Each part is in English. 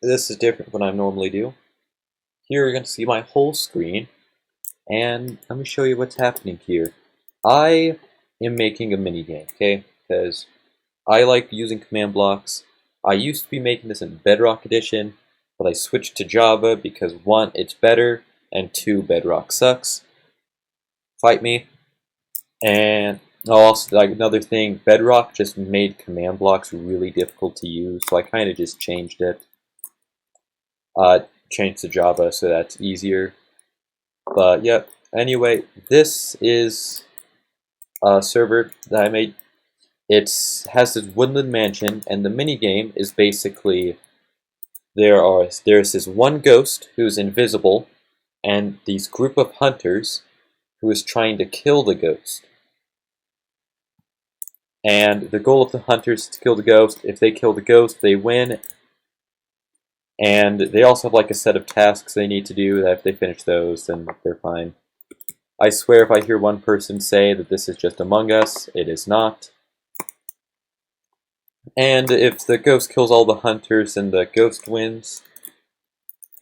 this is different than I normally do. Here you're going to see my whole screen, and let me show you what's happening here. I am making a minigame, okay? Because I like using command blocks. I used to be making this in Bedrock Edition, but I switched to Java because 1, it's better, and 2, Bedrock sucks. Fight me. And also, like another thing, Bedrock just made command blocks really difficult to use, so I kind of just changed it. Changed to Java so that's easier. But yep. Anyway, this is a server that I made. It has this woodland mansion, and the minigame is basically there's this one ghost who's invisible, and these group of hunters who is trying to kill the ghost. And the goal of the hunters is to kill the ghost. If they kill the ghost, they win. And they also have like a set of tasks they need to do that if they finish those, then they're fine. I swear if I hear one person say that this is just Among Us, it is not. And if the ghost kills all the hunters, then the ghost wins.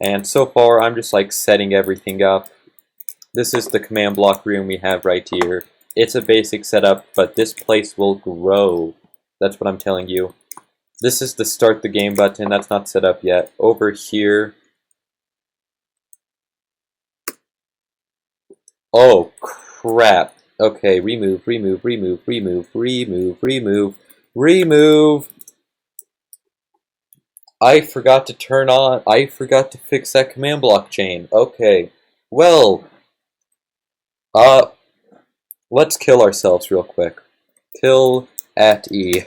And so far, I'm just like setting everything up. This is the command block room we have right here. It's a basic setup, but this place will grow. That's what I'm telling you. This is the start the game button. That's not set up yet. Over here. Oh, crap. Okay, remove. I forgot to fix that command block chain. Okay. Well, let's kill ourselves real quick. Kill at E.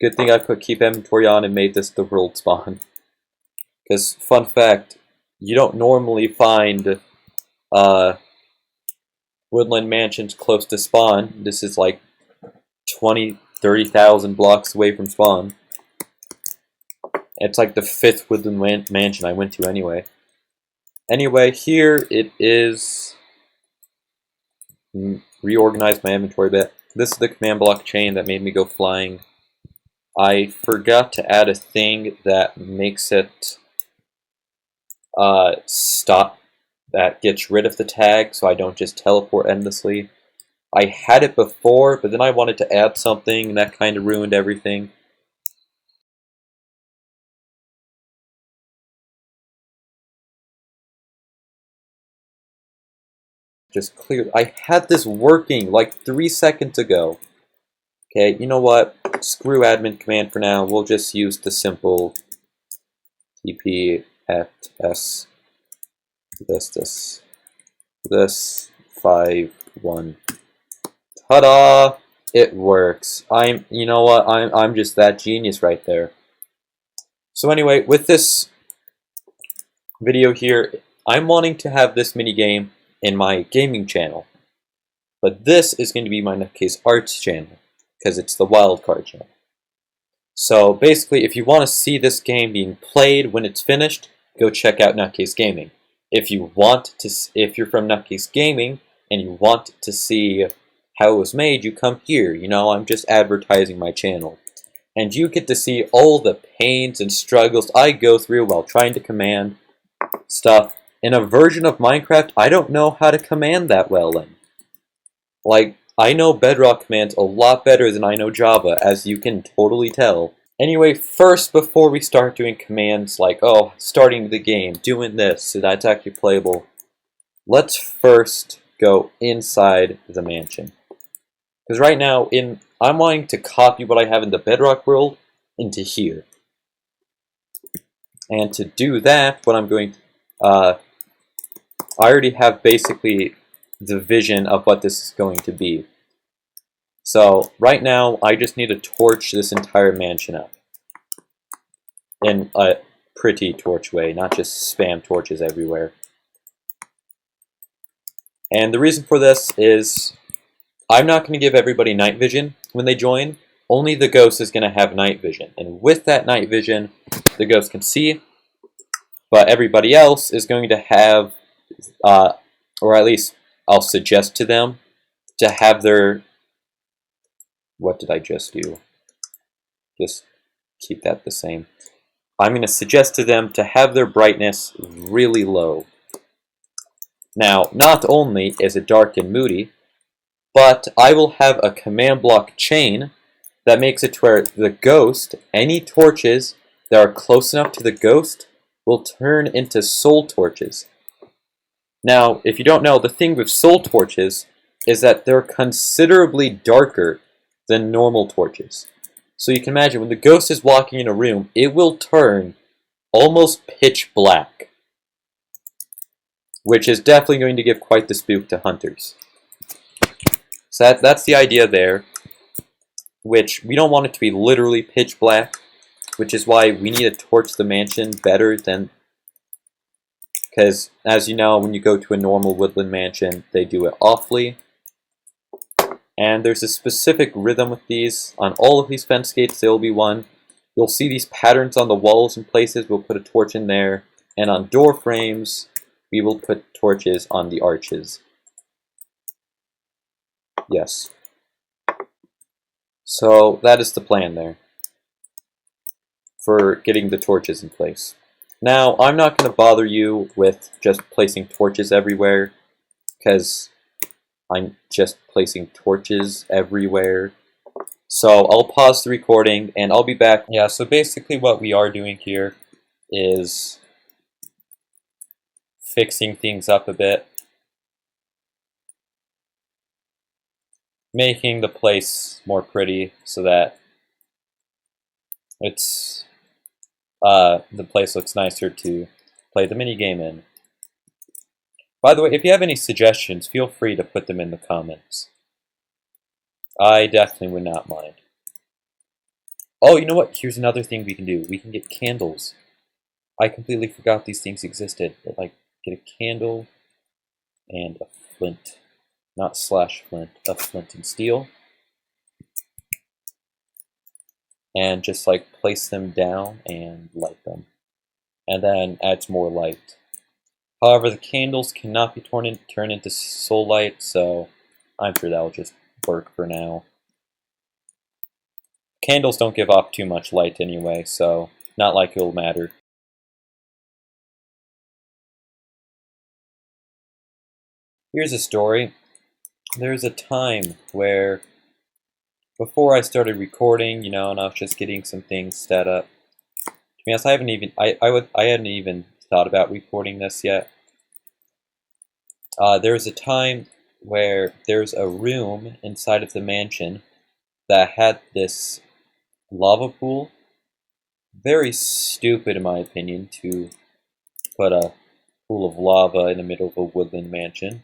Good thing I put keep inventory on and made this the world spawn. Because, fun fact, you don't normally find woodland mansions close to spawn. This is like 30,000 blocks away from spawn. It's like the 5th woodland mansion I went to anyway. Anyway, here it is. Reorganize my inventory a bit. This is the command block chain that made me go flying. I forgot to add a thing that makes it stop, that gets rid of the tag so I don't just teleport endlessly. I had it before, but then I wanted to add something and that kind of ruined everything. Just clear. I had this working like 3 seconds ago. Okay, you know what? Screw admin command for now. We'll just use the simple TP at S this 5-1. Ta-da! It works. You know what? I'm just that genius right there. So anyway, with this video here, I'm wanting to have this minigame in my gaming channel. But this is going to be my Nutcase Arts channel, because it's the wildcard channel. So basically, if you want to see this game being played when it's finished, go check out Nutcase Gaming. If you're from Nutcase Gaming and you want to see how it was made, you come here. You know, I'm just advertising my channel. And you get to see all the pains and struggles I go through while trying to command stuff in a version of Minecraft I don't know how to command that well in. Like, I know Bedrock commands a lot better than I know Java, as you can totally tell. Anyway, first, before we start doing commands like, oh, starting the game, doing this, so that's actually playable, let's first go inside the mansion. Because right now, I'm wanting to copy what I have in the Bedrock world into here. And to do that, what I'm going to, I already have basically the vision of what this is going to be. So right now, I just need to torch this entire mansion up in a pretty torch way, not just spam torches everywhere. And the reason for this is I'm not going to give everybody night vision when they join. Only the ghost is going to have night vision. And with that night vision, the ghost can see, but everybody else is going to have, or at least I'll suggest to them, to have their... What did I just do? keep that the same. I'm going to suggest to them to have their brightness really low. Now, not only is it dark and moody, but I will have a command block chain that makes it to where the ghost, any torches that are close enough to the ghost, will turn into soul torches. Now, if you don't know, the thing with soul torches is that they're considerably darker than normal torches. So you can imagine when the ghost is walking in a room, it will turn almost pitch black, which is definitely going to give quite the spook to hunters. So that's the idea there, which we don't want it to be literally pitch black, which is why we need to torch the mansion better than... Because, as you know, when you go to a normal woodland mansion, they do it awfully. And there's a specific rhythm with these. On all of these fence gates, there will be one. You'll see these patterns on the walls and places. We'll put a torch in there. And on door frames, we will put torches on the arches. Yes. So that is the plan there for getting the torches in place. Now, I'm not going to bother you with just placing torches everywhere, because I'm just placing torches everywhere. So I'll pause the recording and I'll be back. Yeah, so basically what we are doing here is fixing things up a bit, making the place more pretty so that it's the place looks nicer to play the minigame in. By the way, if you have any suggestions, feel free to put them in the comments. I definitely would not mind. Oh, you know what? Here's another thing we can do. We can get candles. I completely forgot these things existed. But, like, get a candle and a flint. Not slash flint, a flint and steel. And just, like, place them down and light them. And then adds more light. However, the candles cannot be turned into soul light, so I'm sure that will just work for now. Candles don't give off too much light anyway, so not like it'll matter. Here's a story. There's a time where, before I started recording, you know, and I was just getting some things set up. To be honest, I hadn't even thought about recording this yet. There was a time where there's a room inside of the mansion that had this lava pool. Very stupid, in my opinion, to put a pool of lava in the middle of a woodland mansion.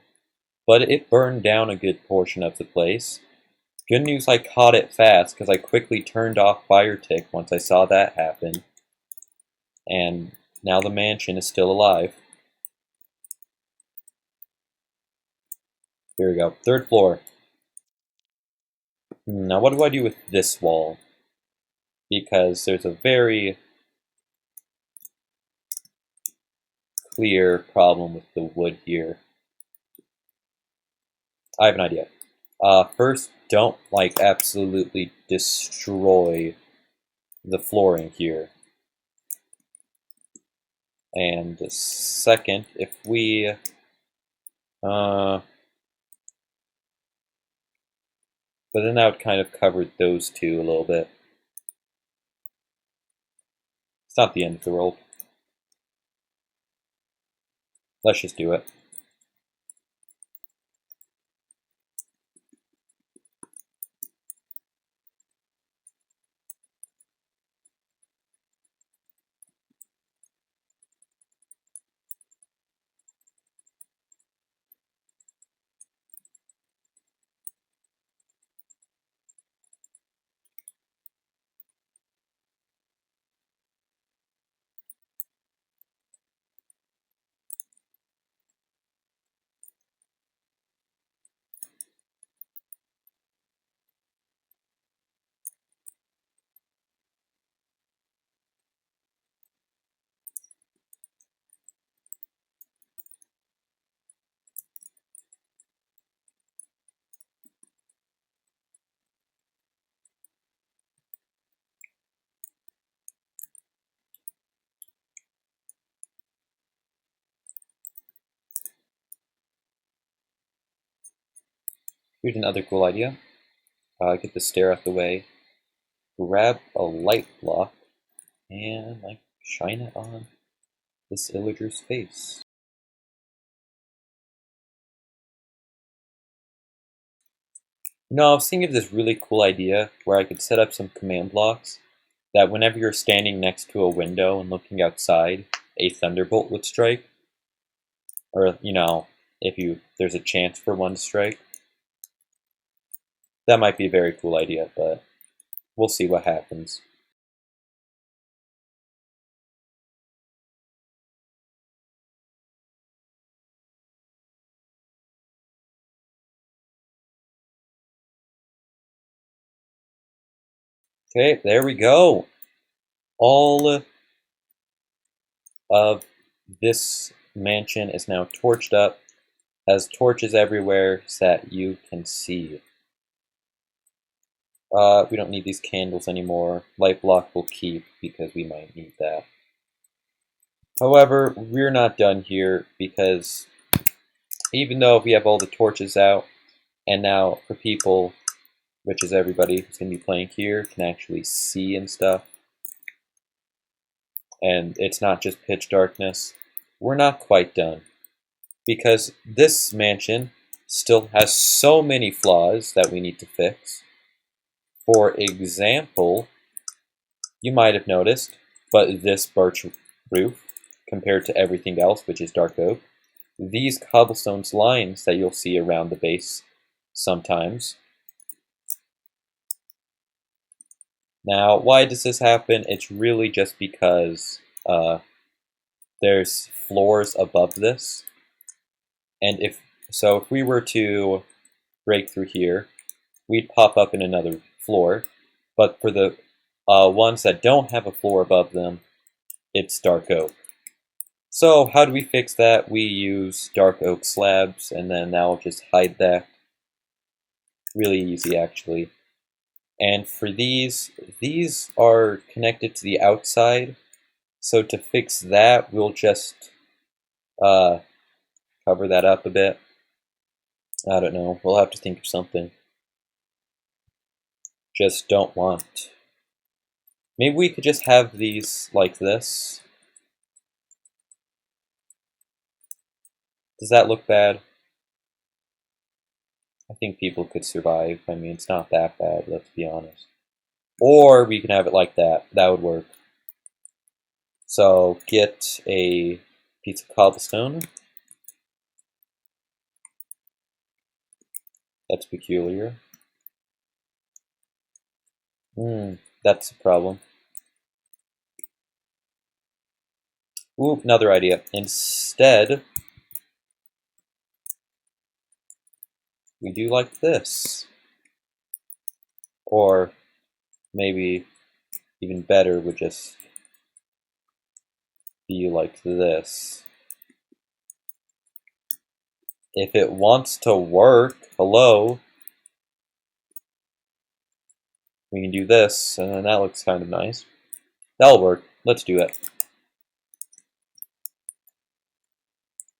But it burned down a good portion of the place. Good news, I caught it fast, because I quickly turned off fire tick once I saw that happen. And now the mansion is still alive. Here we go, 3rd floor. Now what do I do with this wall? Because there's a very clear problem with the wood here. I have an idea. First, don't, like, absolutely destroy the flooring here. And second, if we... but then that would kind of cover those two a little bit. It's not the end of the world. Let's just do it. Here's another cool idea. Get the stair out the way, grab a light block, and like shine it on this illager's face. No, I was thinking of this really cool idea where I could set up some command blocks that whenever you're standing next to a window and looking outside, a thunderbolt would strike. Or, if there's a chance for one to strike. That might be a very cool idea, but we'll see what happens. Okay, there we go. All of this mansion is now torched up, has torches everywhere so that you can see. We don't need these candles anymore. Light block will keep because we might need that. However, we're not done here because even though we have all the torches out, and now for people, which is everybody who's going to be playing here, can actually see and stuff, and it's not just pitch darkness, we're not quite done. Because this mansion still has so many flaws that we need to fix. For example, you might have noticed, but this birch roof, compared to everything else, which is dark oak, these cobblestone lines that you'll see around the base sometimes. Now, why does this happen? It's really just because there's floors above this, and if we were to break through here, we'd pop up in another floor, but for the ones that don't have a floor above them, it's dark oak. So how do we fix that? We use dark oak slabs, and then that'll just hide that. Really easy, actually. And for these are connected to the outside, so to fix that, we'll just cover that up a bit. I don't know, we'll have to think of something. Just don't want. Maybe we could just have these like this. Does that look bad? I think people could survive. I mean, it's not that bad, let's be honest. Or we can have it like that. That would work. So get a piece of cobblestone. That's peculiar. That's a problem. Ooh, another idea. Instead, we do like this. Or maybe even better would just be like this. If it wants to work, hello, we can do this, and then that looks kind of nice. That'll work. Let's do it.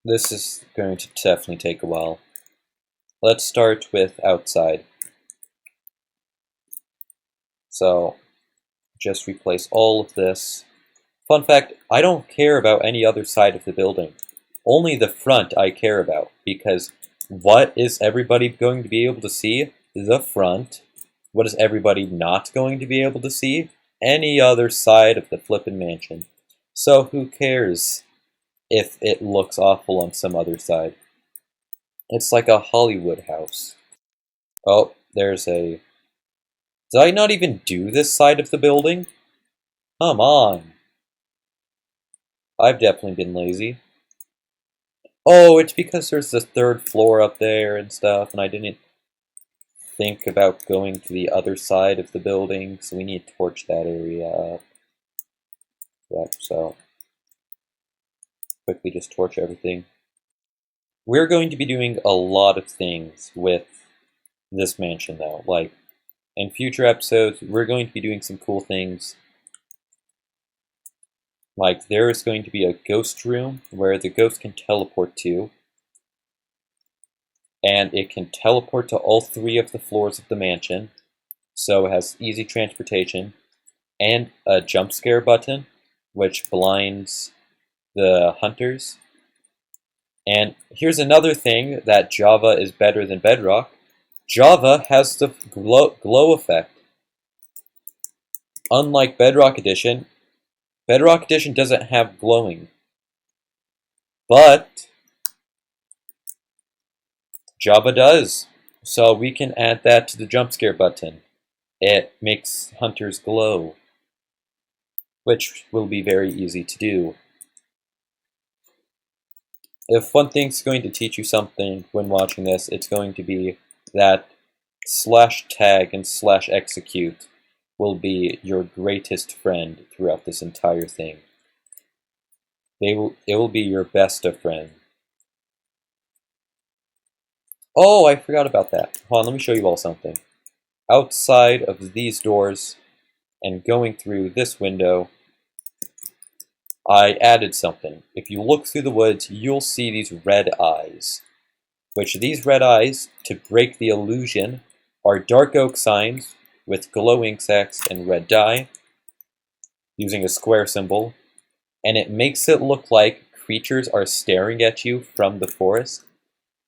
This is going to definitely take a while. Let's start with outside. So, just replace all of this. Fun fact, I don't care about any other side of the building. Only the front I care about, because what is everybody going to be able to see? The front. What is everybody not going to be able to see? Any other side of the flippin' mansion. So who cares if it looks awful on some other side? It's like a Hollywood house. Oh, there's a... Did I not even do this side of the building? Come on. I've definitely been lazy. Oh, it's because there's the third floor up there and stuff, and I didn't think about going to the other side of the building, so we need to torch that area up. Yep, so quickly just torch everything. We're going to be doing a lot of things with this mansion, though. Like, in future episodes, we're going to be doing some cool things. Like, there is going to be a ghost room where the ghost can teleport to. and it can teleport to all 3 of the floors of the mansion, so it has easy transportation, and a jump scare button, which blinds the hunters. And here's another thing that Java is better than Bedrock. Java has the glow effect. Unlike Bedrock Edition doesn't have glowing. But Java does. So we can add that to the jump scare button. It makes hunters glow, which will be very easy to do. If one thing's going to teach you something when watching this, it's going to be that /tag and /execute will be your greatest friend throughout this entire thing. It will be your best of friend. Oh, I forgot about that. Hold on, let me show you all something. Outside of these doors and going through this window, I added something. If you look through the woods, you'll see these red eyes. Which these red eyes, to break the illusion, are dark oak signs with glow ink sacks and red dye, using a square symbol, and it makes it look like creatures are staring at you from the forest,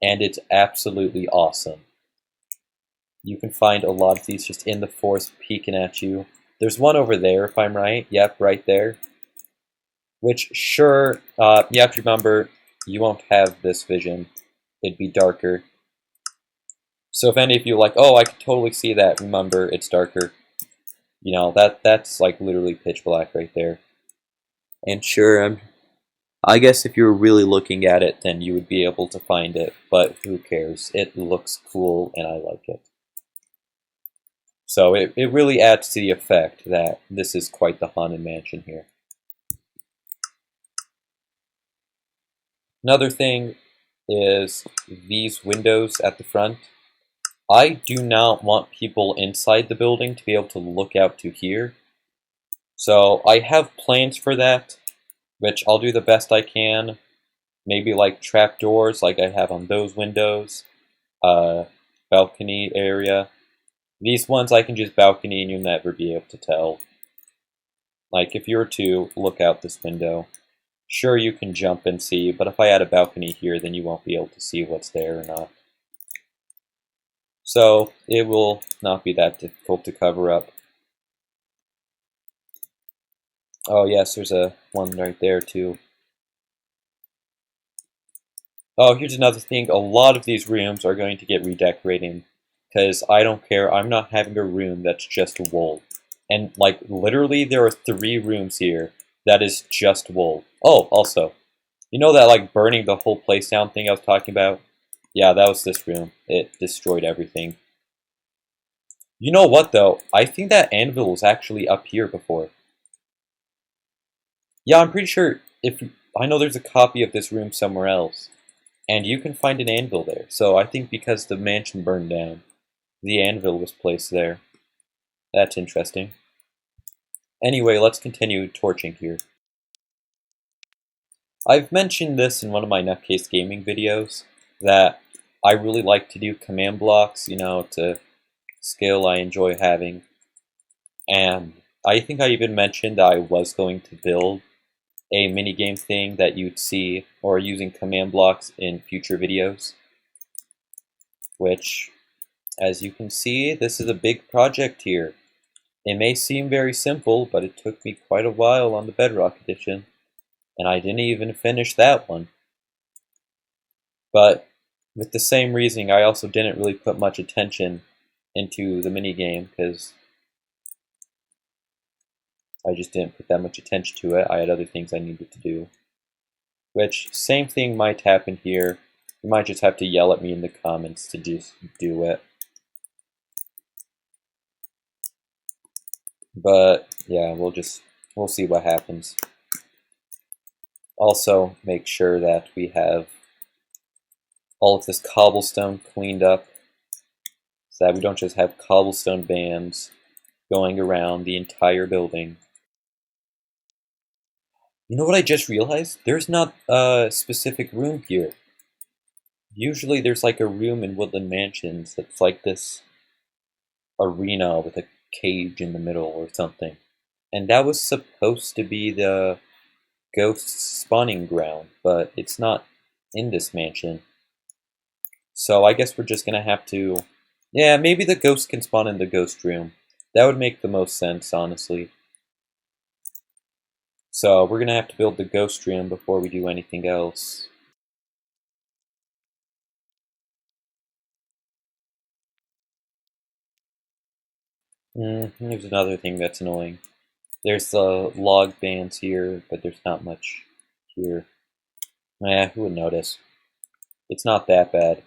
and it's absolutely awesome. You can find a lot of these just in the forest peeking at you. There's one over there, if I'm right. Yep, right there. Which, sure, you have to remember, you won't have this vision. It'd be darker. So if any of you are like, oh, I can totally see that, remember, it's darker. You know, that's like literally pitch black right there. And sure, I guess if you're really looking at it, then you would be able to find it, but who cares? It looks cool, and I like it. So it really adds to the effect that this is quite the haunted mansion here. Another thing is these windows at the front. I do not want people inside the building to be able to look out to here. So I have plans for that, which I'll do the best I can. Maybe like trapdoors like I have on those windows. Balcony area. These ones I can just balcony and you'll never be able to tell. Like if you were to look out this window, sure you can jump and see, but if I add a balcony here, then you won't be able to see what's there or not. So it will not be that difficult to cover up. Oh yes, there's one right there too. Oh, here's another thing. A lot of these rooms are going to get redecorating. Because I don't care, I'm not having a room that's just wool. And, like, literally there are 3 rooms here that is just wool. Oh, also, you know that, like, burning the whole place down thing I was talking about? Yeah, that was this room. It destroyed everything. You know what, though? I think that anvil was actually up here before. Yeah, I'm pretty sure I know there's a copy of this room somewhere else. And you can find an anvil there. So I think because the mansion burned down, the anvil was placed there. That's interesting. Anyway, let's continue torching here. I've mentioned this in one of my Nutcase Gaming videos, that I really like to do command blocks, you know, to skill I enjoy having. And I think I even mentioned that I was going to build a minigame thing that you'd see, or using command blocks in future videos. Which, as you can see, this is a big project here. It may seem very simple, but it took me quite a while on the Bedrock edition, and I didn't even finish that one. But with the same reasoning, I also didn't really put much attention into the minigame, because I just didn't put that much attention to it. I had other things I needed to do. Which, same thing might happen here. You might just have to yell at me in the comments to just do it. But yeah, we'll see what happens. Also, make sure that we have all of this cobblestone cleaned up, so that we don't just have cobblestone bands going around the entire building. You know what I just realized? There's not a specific room here. Usually there's like a room in Woodland Mansions that's like this arena with a cage in the middle or something. And that was supposed to be the ghost spawning ground, but it's not in this mansion. So I guess we're just gonna have to... Yeah, maybe the ghost can spawn in the ghost room. That would make the most sense, honestly. So we're gonna have to build the ghost room before we do anything else. Here's another thing that's annoying. There's the log bands here, but there's not much here. Who would notice? It's not that bad.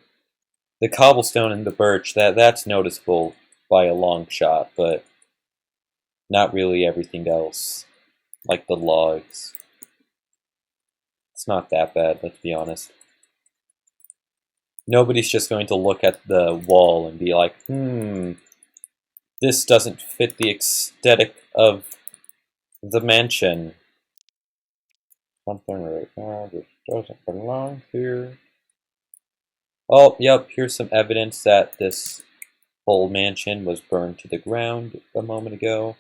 The cobblestone and the birch, that's noticeable by a long shot, but not really everything else. Like the logs. It's not that bad, let's be honest. Nobody's just going to look at the wall and be like, this doesn't fit the aesthetic of the mansion. Something right now just doesn't belong here. Oh, yep, here's some evidence that this whole mansion was burned to the ground a moment ago.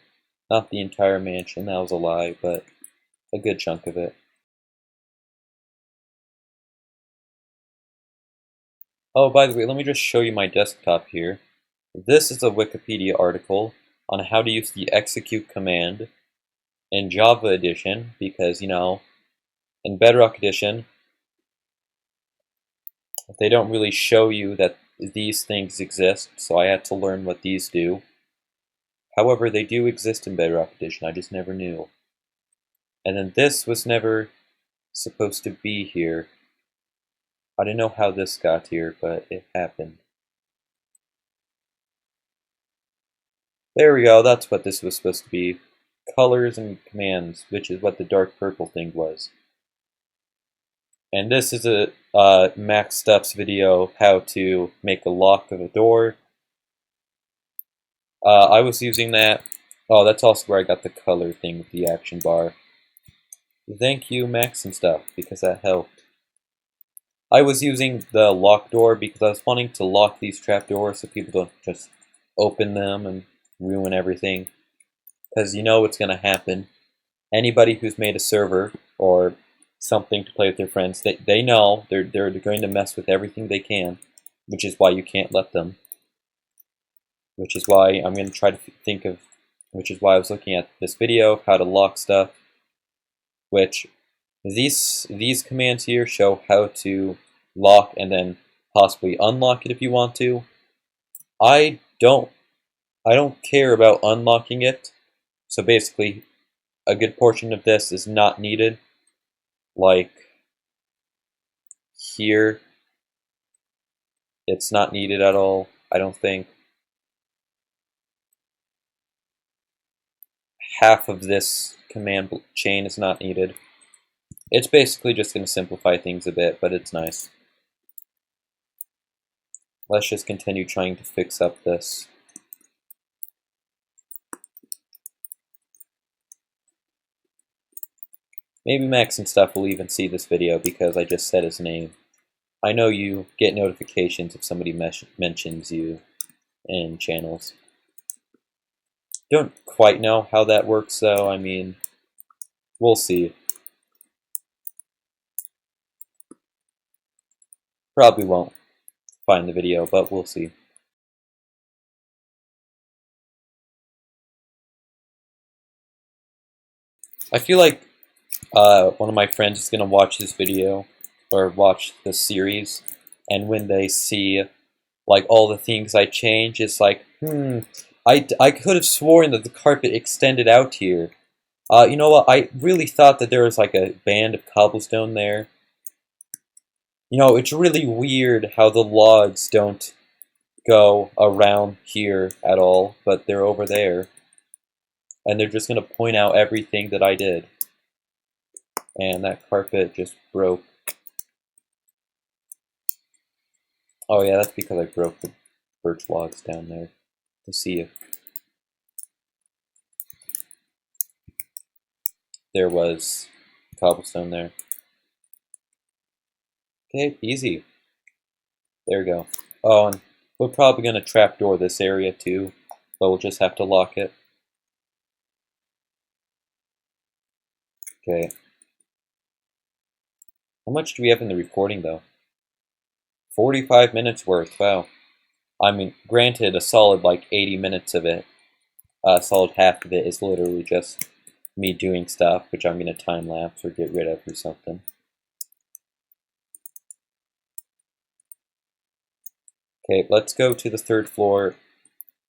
Not the entire mansion, that was a lie, but a good chunk of it. Oh, by the way, let me just show you my desktop here. This is a Wikipedia article on how to use the execute command in Java Edition, because, you know, in Bedrock Edition, they don't really show you that these things exist, so I had to learn what these do. However, they do exist in Bedrock Edition, I just never knew. And then this was never supposed to be here. I don't know how this got here, but it happened. There we go, that's what this was supposed to be. Colors and commands, which is what the dark purple thing was. And this is a Max Stuff's video, how to make a lock of a door. I was using that. Oh, that's also where I got the color thing with the action bar. Thank you, Max and Stuff, because that helped. I was using the lock door because I was wanting to lock these trapdoors so people don't just open them and ruin everything. Because you know what's going to happen. Anybody who's made a server or something to play with their friends, they know they're going to mess with everything they can, which is why you can't let them. Which is why I'm going to try to think of, which is why I was looking at this video of how to lock stuff, which these commands here show how to lock and then possibly unlock it if you want to. I don't care about unlocking it, so basically a good portion of this is not needed. Like here, it's not needed at all, I don't think. Half of this command chain is not needed. It's basically just going to simplify things a bit, but it's nice. Let's just continue trying to fix up this. Maybe Max and Stuff will even see this video because I just said his name. I know you get notifications if somebody mentions you in channels. Don't quite know how that works though, I mean, we'll see. Probably won't find the video, but we'll see. I feel like one of my friends is going to watch this video, or watch this series, and when they see like all the things I change, it's like, I could have sworn that the carpet extended out here. You know what, I really thought that there was like a band of cobblestone there. You know, it's really weird how the logs don't go around here at all, but they're over there. And they're just going to point out everything that I did. And that carpet just broke. Oh yeah, that's because I broke the birch logs down there to see if there was cobblestone there. Okay, easy. There we go. Oh, and we're probably going to trapdoor this area too, but we'll just have to lock it. Okay. How much do we have in the recording, though? 45 minutes worth, wow. I mean, granted, a solid, like, 80 minutes of it, a solid half of it is literally just me doing stuff, which I'm going to time-lapse or get rid of or something. Okay, let's go to the 3rd floor,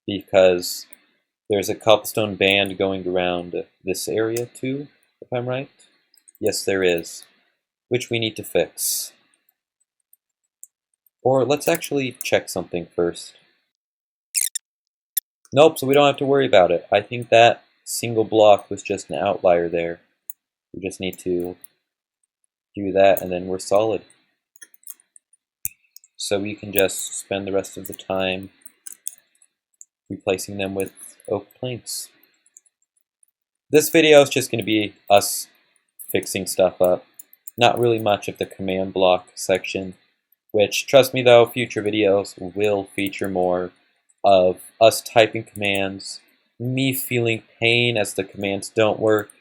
because there's a cobblestone band going around this area, too, if I'm right. Yes, there is, which we need to fix. Or let's actually check something first. Nope, so we don't have to worry about it. I think that single block was just an outlier there. We just need to do that and then we're solid. So we can just spend the rest of the time replacing them with oak planks. This video is just going to be us fixing stuff up. Not really much of the command block section, which, trust me though, future videos will feature more of us typing commands, me feeling pain as the commands don't work,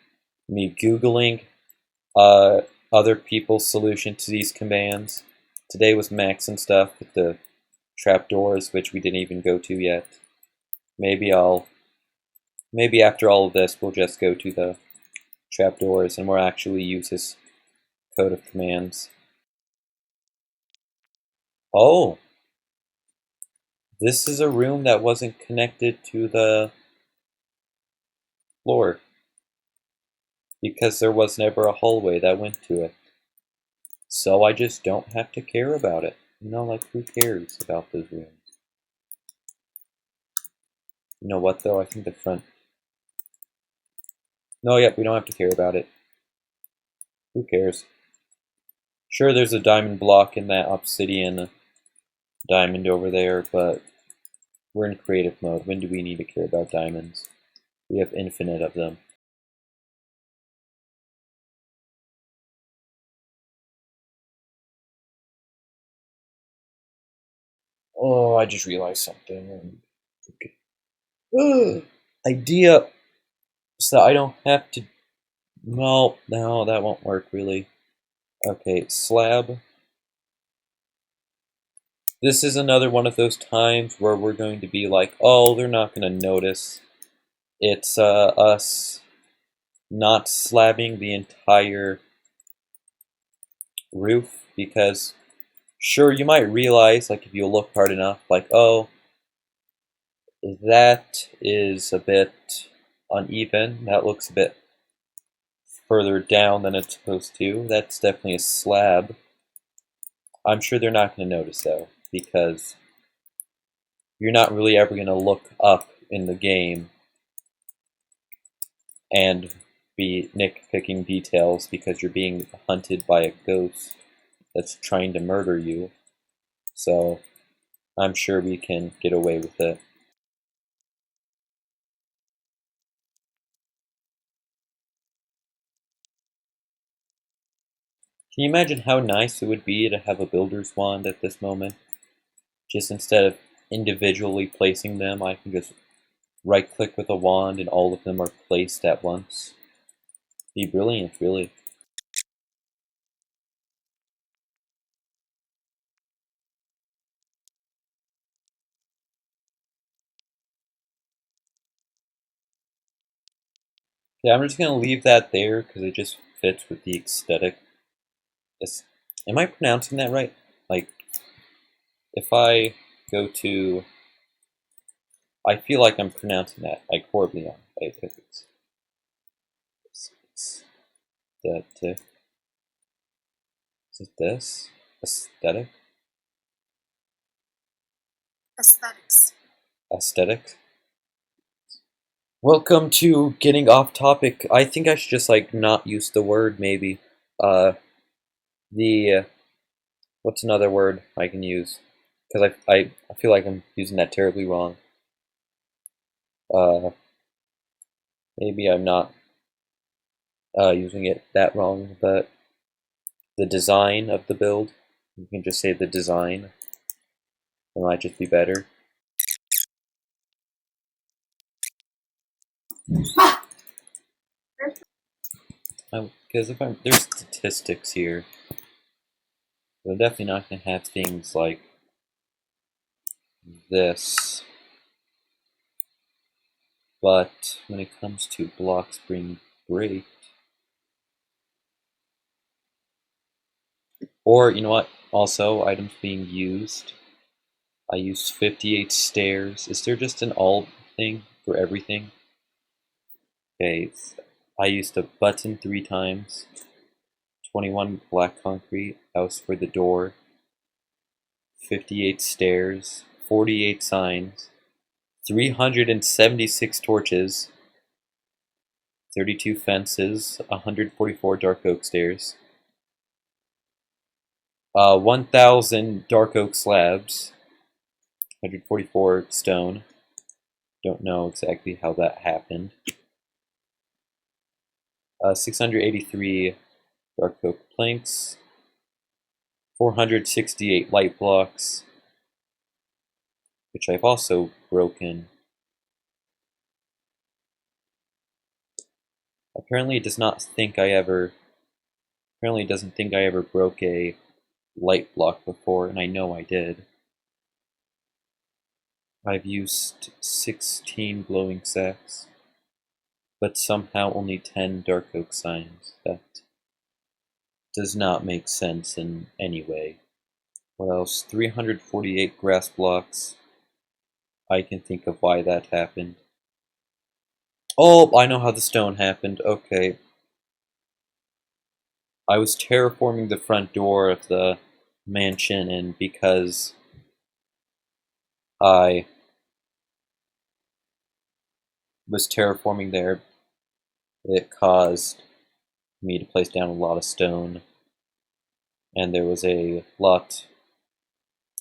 me Googling other people's solution to these commands. Today was Max and stuff with the trapdoors, which we didn't even go to yet. Maybe after all of this, we'll just go to the trapdoors and we'll actually use his code of commands. Oh! This is a room that wasn't connected to the floor, because there was never a hallway that went to it. So I just don't have to care about it. You know, like, who cares about those rooms? You know what, though? I think the front... No, yep, we don't have to care about it. Who cares? Sure, there's a diamond block in that obsidian diamond over there, but we're in creative mode. When do we need to care about diamonds? We have infinite of them. Oh, I just realized something. Idea! So I don't have to... No, that won't work, really. Okay, slab. This is another one of those times where we're going to be like, oh, they're not going to notice. It's us not slabbing the entire roof, because sure, you might realize, like, if you look hard enough, like, oh, that is a bit uneven. That looks a bit further down than it's supposed to. That's definitely a slab. I'm sure they're not going to notice, though, because you're not really ever going to look up in the game and be nitpicking details because you're being hunted by a ghost that's trying to murder you. So I'm sure we can get away with it. Can you imagine how nice it would be to have a builder's wand at this moment? Just instead of individually placing them, I can just right-click with a wand and all of them are placed at once. Be brilliant, really. Yeah, I'm just gonna leave that there because it just fits with the aesthetic. Am I pronouncing that right? Like, if I go to... I feel like I'm pronouncing that, like, horribly wrong. Like, it's that, is it this? Aesthetic? Aesthetics. Aesthetic? Welcome to getting off topic. I think I should just, like, not use the word, maybe. What's another word I can use? Because I feel like I'm using that terribly wrong. Maybe I'm not using it that wrong, but the design of the build, you can just say the design. It might just be better. Because there's statistics here, we're definitely not going to have things like this. But when it comes to blocks being breaked, or you know what? Also, items being used. I used 58 stairs. Is there just an all thing for everything? Okay, I used a button 3 times. 21 black concrete. That was for the door. 58 stairs. 48 signs. 376 torches. 32 fences. 144 dark oak stairs. 1,000 dark oak slabs. 144 stone. Don't know exactly how that happened. 683 dark oak planks. 468 light blocks, which I've also broken. Apparently it doesn't think I ever broke a light block before, and I know I did. I've used 16 glowing sacks, but somehow only 10 dark oak signs. That does not make sense in any way. What else? 348 grass blocks. I can think of why that happened. Oh, I know how the stone happened. Okay. I was terraforming the front door of the mansion, and because I was terraforming there, it caused me to place down a lot of stone, and there was a lot.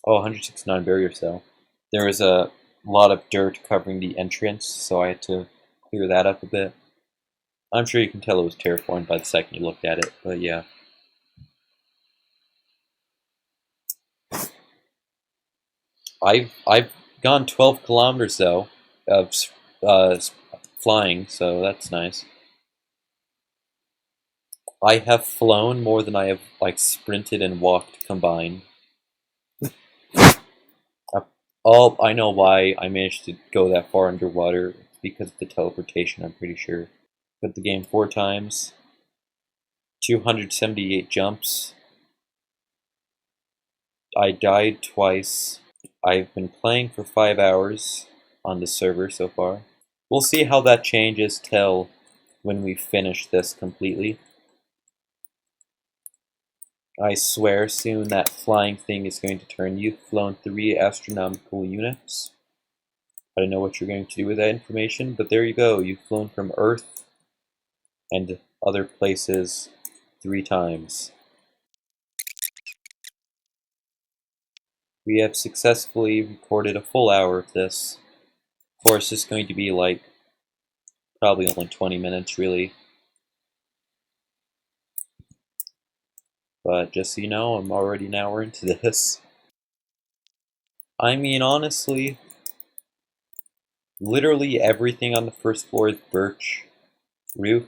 Oh, 169 barrier cell. There was a lot of dirt covering the entrance, so I had to clear that up a bit. I'm sure you can tell it was terraformed by the second you looked at it, but yeah. I've gone 12 kilometers though of flying, so that's nice. I have flown more than I have sprinted and walked combined. Oh, I know why I managed to go that far underwater. It's because of the teleportation, I'm pretty sure. Put the game 4 times. 278 jumps. I died twice. I've been playing for 5 hours on the server so far. We'll see how that changes till when we finish this completely. I swear soon that flying thing is going to turn. You've flown 3 astronomical units. I don't know what you're going to do with that information, but there you go. You've flown from Earth and other places 3 times. We have successfully recorded a full hour of this. Of course, it's going to be probably only 20 minutes, really. But just so you know, I'm already an hour into this. I mean, honestly, literally everything on the first floor is birch roof.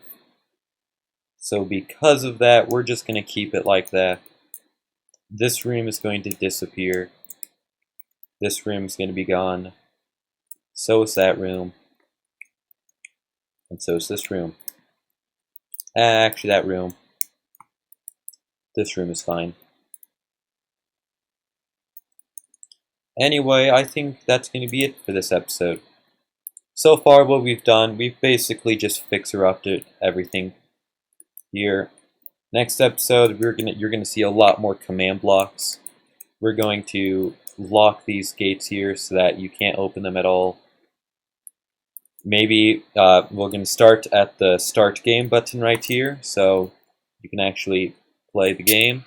So because of that, we're just going to keep it like that. This room is going to disappear. This room is going to be gone. So is that room. And so is this room. Actually, that room. This room is fine. Anyway, I think that's going to be it for this episode. So far, what we've done, we've basically just fixer-upped everything here. Next episode, you're gonna see a lot more command blocks. We're going to lock these gates here so that you can't open them at all. Maybe we're going to start at the start game button right here, so you can actually play the game.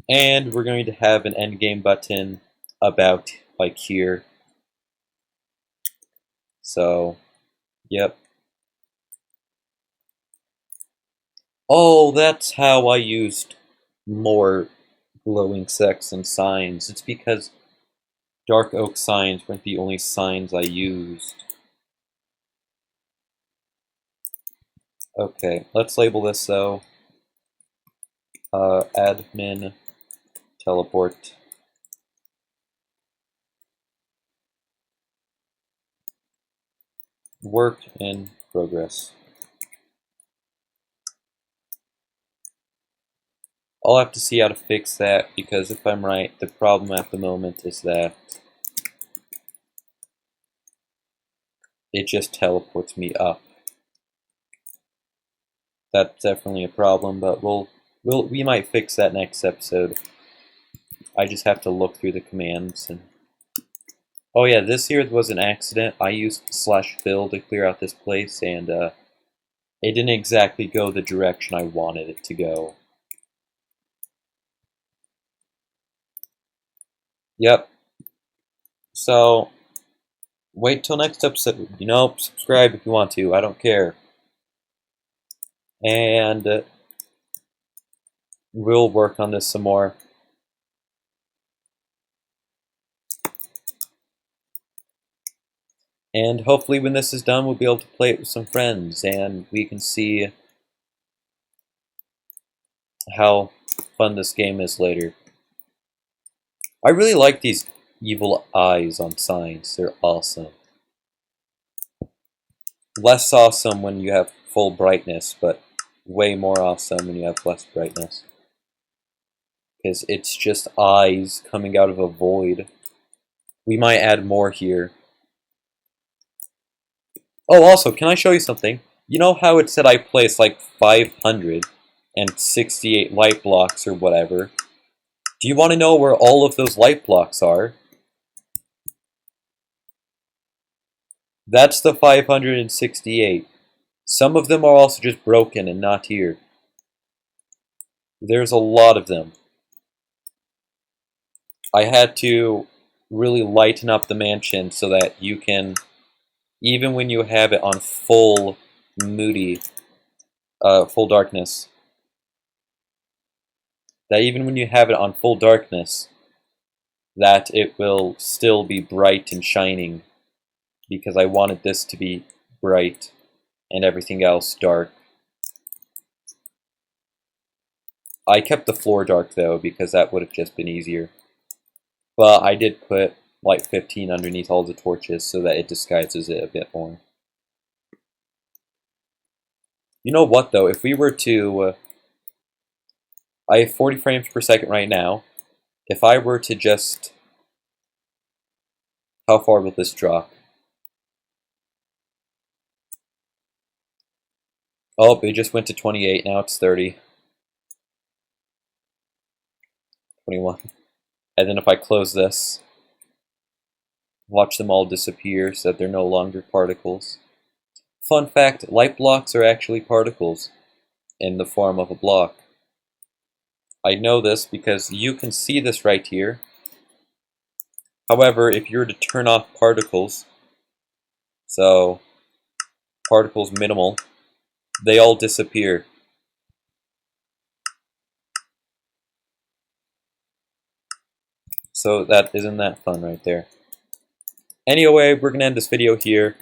And we're going to have an end game button about here. So, yep. Oh, that's how I used more glowing sacks and signs. It's because Dark oak signs weren't the only signs I used. Okay, let's label this though. Admin teleport. Work in progress. I'll have to see how to fix that, because if I'm right, the problem at the moment is that it just teleports me up. That's definitely a problem, but we might fix that next episode. I just have to look through the commands and... Oh yeah, this here was an accident. I used /fill to clear out this place, and it didn't exactly go the direction I wanted it to go. Yep. So, wait till next episode. You know, subscribe if you want to. I don't care. And we'll work on this some more. And hopefully when this is done, we'll be able to play it with some friends, and we can see how fun this game is later. I really like these evil eyes on signs. They're awesome. Less awesome when you have full brightness, but way more awesome when you have less brightness. Because it's just eyes coming out of a void. We might add more here. Oh, also, can I show you something? You know how it said I placed like 568 light blocks or whatever? Do you want to know where all of those light blocks are? That's the 568. Some of them are also just broken and not here. There's a lot of them. I had to really lighten up the mansion so that you can, even when you have it on full full darkness, that even when you have it on full darkness, that it will still be bright and shining, because I wanted this to be bright and everything else dark. I kept the floor dark though, because that would have just been easier. But I did put light 15 underneath all the torches so that it disguises it a bit more. You know what though, if we were to... I have 40 frames per second right now. If I were to just... How far will this drop? Oh, it just went to 28, now it's 30. 21. And then if I close this, watch them all disappear so that they're no longer particles. Fun fact, light blocks are actually particles in the form of a block. I know this because you can see this right here. However, if you were to turn off particles, so particles minimal, they all disappear. So that isn't that fun right there. Anyway, we're going to end this video here.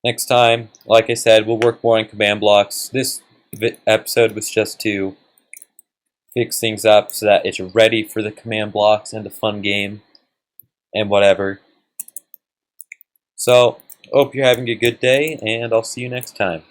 Next time, like I said, we'll work more on command blocks. This episode was just to fix things up so that it's ready for the command blocks and the fun game and whatever. So, hope you're having a good day, and I'll see you next time.